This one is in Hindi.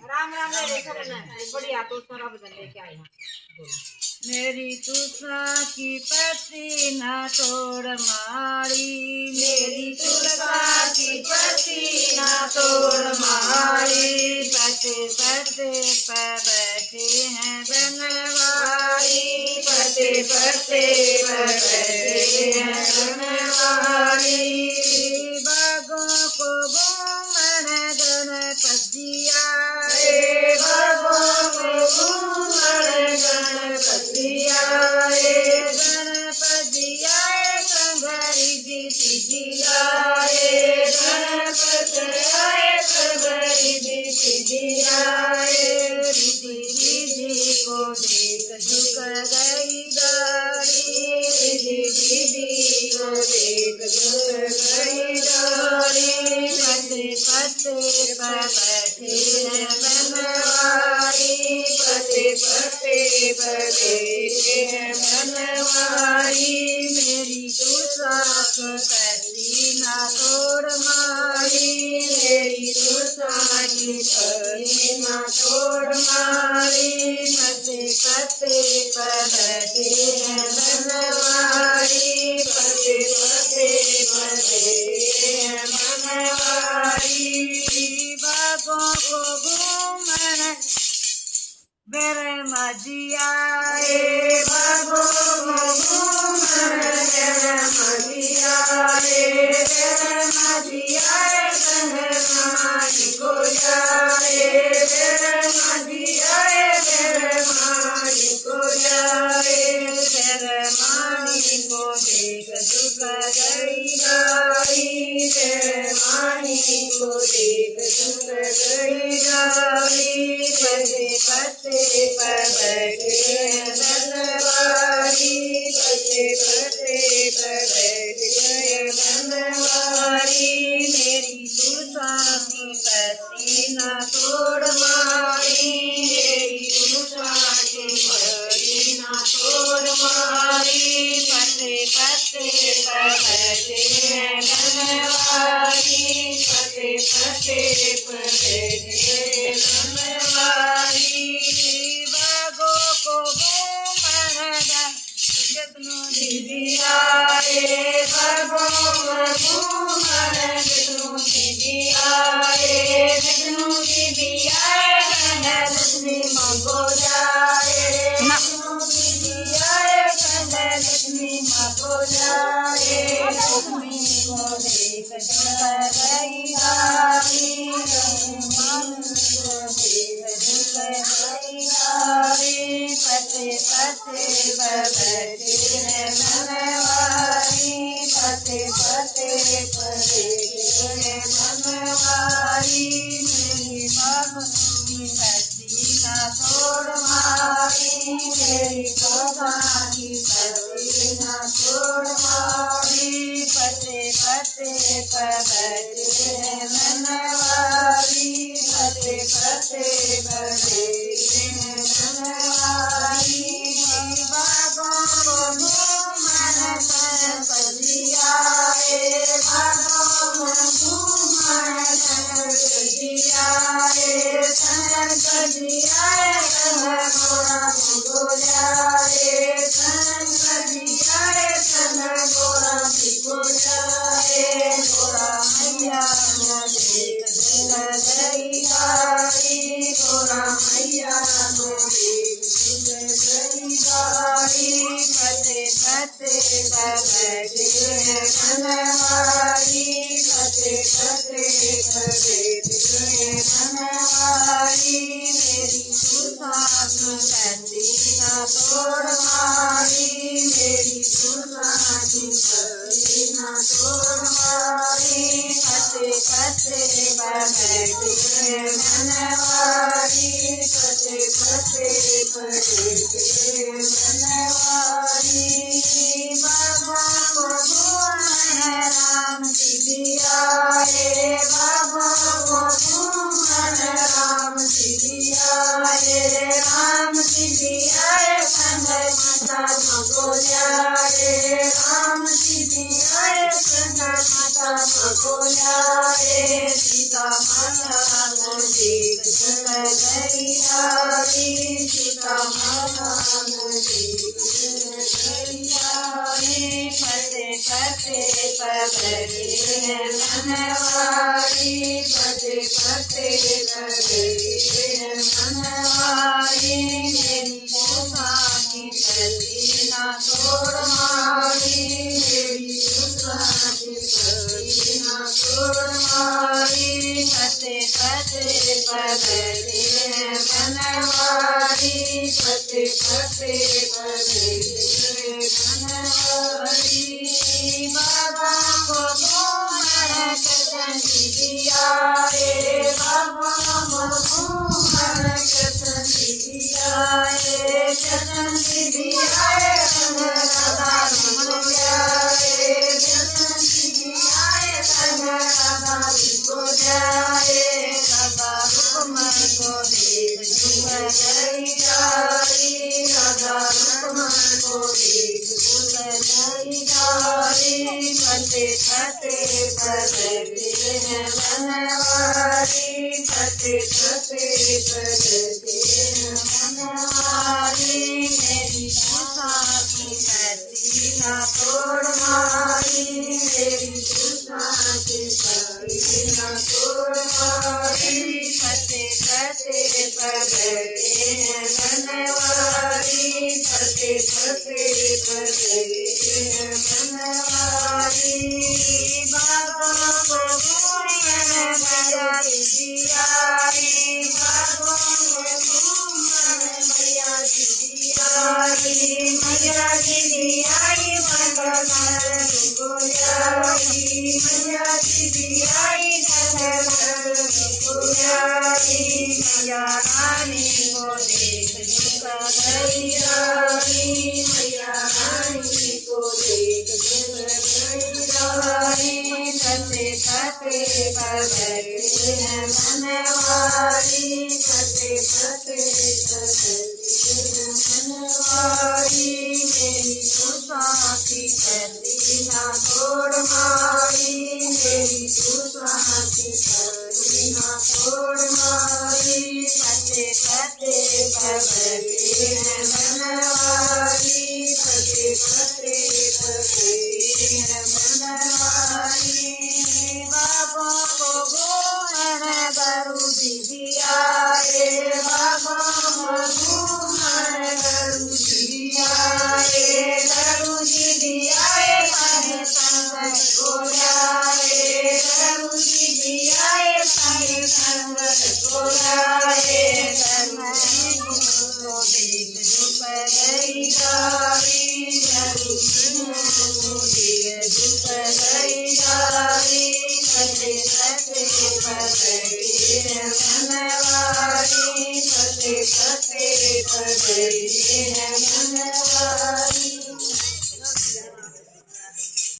राम राम ने देखा बना बड़ी आतुर सारा बदल लेके आया। मेरी तुलसा की पत्ती ना तोड़ मारी, मेरी तुलसा की पत्ती ना तोड़ मारी। पत्ते पत्ते पर बैठे हैं बनवारी, पत्ते पत्ते पर बैठे हैं बनवारी। बागों को घूमन गणपतिया, बागों को घूमन गणपतिया। गणपतिया संघरी जी सिजिया, गणपतिया संघरी जी सिजिया। दीदी को देख झुक गई गाड़ी, दीदी को देख झुक गई गाड़ी। पत्ते पत्ते पर बैठे हैं बनवारी, पत्ते पत्ते पर बैठे हैं बनवारी। मेरी तुलसा को पत्ती ना तोड़ मारी, मेरी तुलसा की पत्ती ना तोड़ मारी। पत्ते पत्ते पर बैठे हैं बनवारी। पत्ते पत्ते पर बैठे हैं बनवारी। बागों को घूमन बेर मजिया, बागों को घूमन मजिया। मजिया मानी को जाए, मजिया मानी को जाए। मानी को देख झुक गई गाड़ी मानी को देख झुक गई गाड़ी। पत्ते पत्ते पर बैठे हैं बनवारी। पत्ते पत्ते पर बैठे हैं बनवारी। मेरी तुलसा की पत्ती ना तोड़ मारी। मेरी तुलसा की पत्ती ना तोड़ मारी। पत्ते पत्ते पर बैठे हैं बनवारी। पत्ते पत्ते पर बैठे हैं बनवारी। बागों को घूमन दीदिया बागों को घूमन दीदिया। दीदिया लक्ष्मी मंगो जाए, दीदिया लक्ष्मी मंगो जाए। लक्ष्मी को देख झुक गई गाड़ी, पत्ते पत्ते पर बैठे हैं बनवारी, पत्ते पत्ते पर बैठे हैं बनवारी। मेरी बाबू की पत्ती ना तोड़ मारी, मेरी तुलसा की पत्ती ना तोड़ मारी। पत्ते पत्ते पर बैठे हैं बनवारी। पत्ते पत्ते पर बैठे हैं बनवारी। बागों को घूमन गणपतिया बागों में घूमन गणपतिया। गणपतिया गोरा को जाए, गणपतिया गोरा को जाए। गोरा मैया देख गई गाड़ी, गोरा मैया देख गई गाड़ी। पत्ते पत्ते पर बैठे हैं बनवारी। पत्ते पत्ते पर बैठे हैं बनवारी। मेरी तुलसा की पत्ती ना तोड़ मारी। मेरी तुलसा की पत्ती ना तोड़ मारी। पत्ते पत्ते पर बैठे हैं बनवारी। पत्ते पत्ते पर बैठे हैं बनवारी। बागों को घूमन राम दीदिया बागों को घूमन राम दीदिया। राम दीदिया संग माता को जाए, राम दीदिया संग माता को जाए। सीता माता मुझे गई सीता माता मुझे फते फते पगड़ी है मनवारी फते फते पगड़ी है मनवारी मेरी गोसा की पति ना तोड़ मारी मेरी गोसा की पति ना तोड़ मारी फते फते पगड़ी है मनवारी फते फते पगड़ी बाबा को घूमन कथन दिया रे बाबा को घूमन कथन दिया रे कथन दिया रे राधा रुपया रे कथन दिया रे राधा रुपया रे राधा रुकमन को देख झुक गई राधा रुकमन को देख फते फते पगड़ी है मनवारी फते फते पगड़ी है मनवारी मेरी गोसा की पति ना तोड़ मारी मेरी गोसा की पति ना तोड़ मारी फते फते पगड़ी है मनवारी फते फते पगड़ी है मनवारी बाबा को घूमन भैया दिया रे बाबा को घूमन भैया दिया रे मैया दिया रे मंगल गोयारी मैया दिया रे मंगल गोयारी मैया रानी को देख झुक गई मैया रानी को देख फते फते पगड़ी है मनवारी फते फते पगड़ी है मनवारी मेरी गोसा की पति ना तोड़ मारी मेरी गोसा की पति ना तोड़ मारी फते फते पगड़ी है मनवारी फते फते पगड़ी है मनवारी बाबा को घूमन गरु दिया रे बाबा को घूमन गरु दिया रे गरु दिया रे पाहे संग गोया रे गरु दिया रे पाहे संग गोया रे गरु को देख झुक गई गरु को देख झुक गई फते फते पगड़ी है मनवारी फते फते पगड़ी है मनवारी।